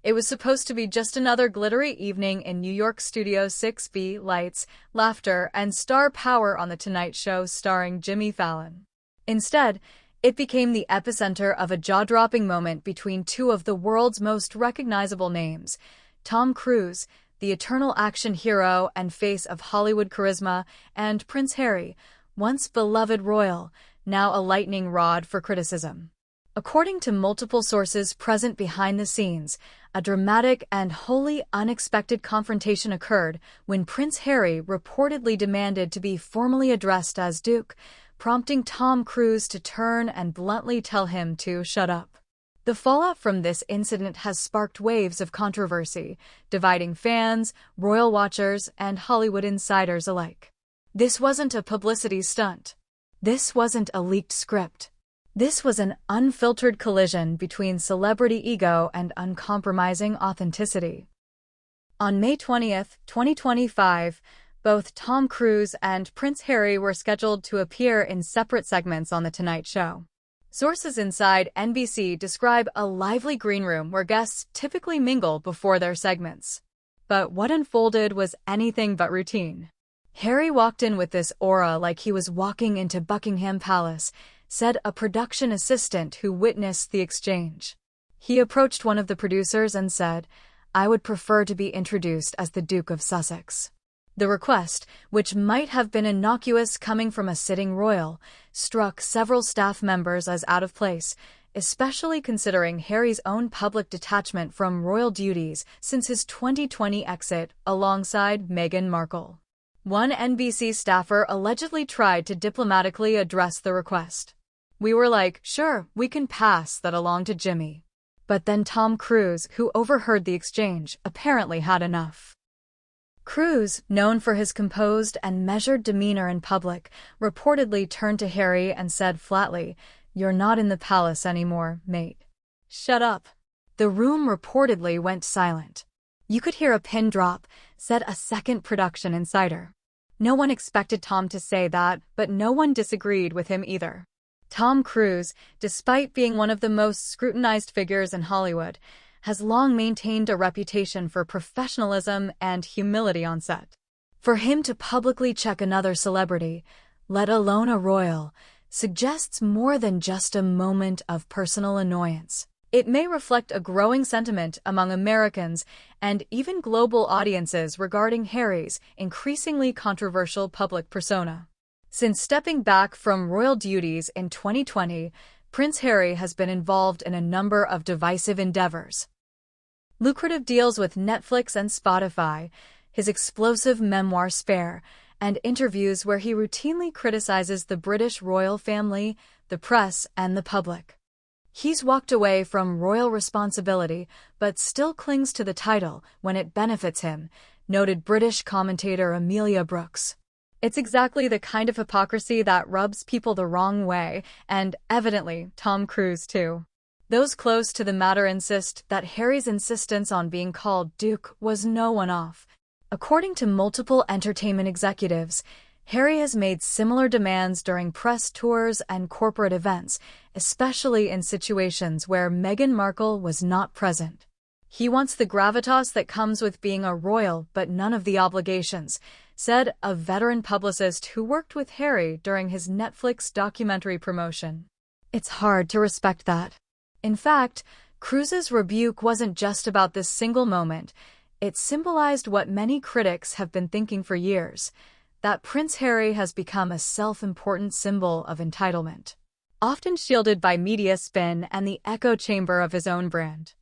It was supposed to be just another glittery evening in New York Studio 6B, lights, laughter, and star power on The Tonight Show starring Jimmy Fallon. Instead, it became the epicenter of a jaw-dropping moment between two of the world's most recognizable names, Tom Cruise, the eternal action hero and face of Hollywood charisma, and Prince Harry, once beloved royal, now a lightning rod for criticism. According to multiple sources present behind the scenes, a dramatic and wholly unexpected confrontation occurred when Prince Harry reportedly demanded to be formally addressed as Duke, prompting Tom Cruise to turn and bluntly tell him to shut up. The fallout from this incident has sparked waves of controversy, dividing fans, royal watchers, and Hollywood insiders alike. This wasn't a publicity stunt. This wasn't a leaked script. This was an unfiltered collision between celebrity ego and uncompromising authenticity. On May 20, 2025, both Tom Cruise and Prince Harry were scheduled to appear in separate segments on The Tonight Show. Sources inside NBC describe a lively green room where guests typically mingle before their segments. But what unfolded was anything but routine. Harry walked in with this aura like he was walking into Buckingham Palace, said a production assistant who witnessed the exchange. He approached one of the producers and said, "I would prefer to be introduced as the Duke of Sussex." The request, which might have been innocuous coming from a sitting royal, struck several staff members as out of place, especially considering Harry's own public detachment from royal duties since his 2020 exit alongside Meghan Markle. One NBC staffer allegedly tried to diplomatically address the request. "We were like, sure, we can pass that along to Jimmy." But then Tom Cruise, who overheard the exchange, apparently had enough. Cruise, known for his composed and measured demeanor in public, reportedly turned to Harry and said flatly, "You're not in the palace anymore, mate. Shut up." The room reportedly went silent. "You could hear a pin drop," said a second production insider. No one expected Tom to say that, but no one disagreed with him either. Tom Cruise, despite being one of the most scrutinized figures in Hollywood, has long maintained a reputation for professionalism and humility on set. For him to publicly check another celebrity, let alone a royal, suggests more than just a moment of personal annoyance. It may reflect a growing sentiment among Americans and even global audiences regarding Harry's increasingly controversial public persona. Since stepping back from royal duties in 2020, Prince Harry has been involved in a number of divisive endeavors. Lucrative deals with Netflix and Spotify, his explosive memoir Spare, and interviews where he routinely criticizes the British royal family, the press, and the public. He's walked away from royal responsibility but still clings to the title when it benefits him, noted British commentator Amelia Brooks. It's exactly the kind of hypocrisy that rubs people the wrong way, and evidently Tom Cruise too. Those close to the matter insist that Harry's insistence on being called Duke was no one-off. According to multiple entertainment executives, Harry has made similar demands during press tours and corporate events, especially in situations where Meghan Markle was not present. He wants the gravitas that comes with being a royal but none of the obligations, said a veteran publicist who worked with Harry during his Netflix documentary promotion. It's hard to respect that. In fact, Cruise's rebuke wasn't just about this single moment. It symbolized what many critics have been thinking for years, that Prince Harry has become a self-important symbol of entitlement, often shielded by media spin and the echo chamber of his own brand.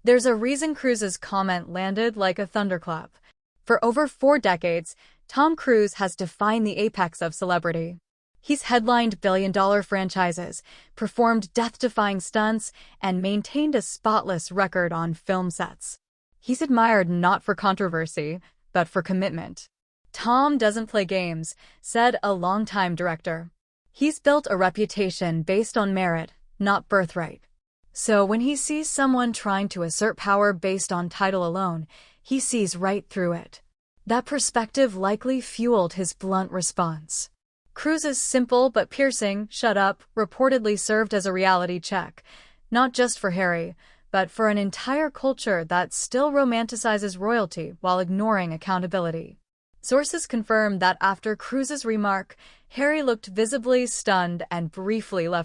There's a reason Cruise's comment landed like a thunderclap. For over 4 decades, Tom Cruise has defined the apex of celebrity. He's headlined billion-dollar franchises, performed death-defying stunts, and maintained a spotless record on film sets. He's admired not for controversy, but for commitment. "Tom doesn't play games," said a longtime director. "He's built a reputation based on merit, not birthright. So when he sees someone trying to assert power based on title alone, he sees right through it." That perspective likely fueled his blunt response. Cruise's simple but piercing "shut up" reportedly served as a reality check, not just for Harry, but for an entire culture that still romanticizes royalty while ignoring accountability. Sources confirm that after Cruz's remark, Harry looked visibly stunned and briefly left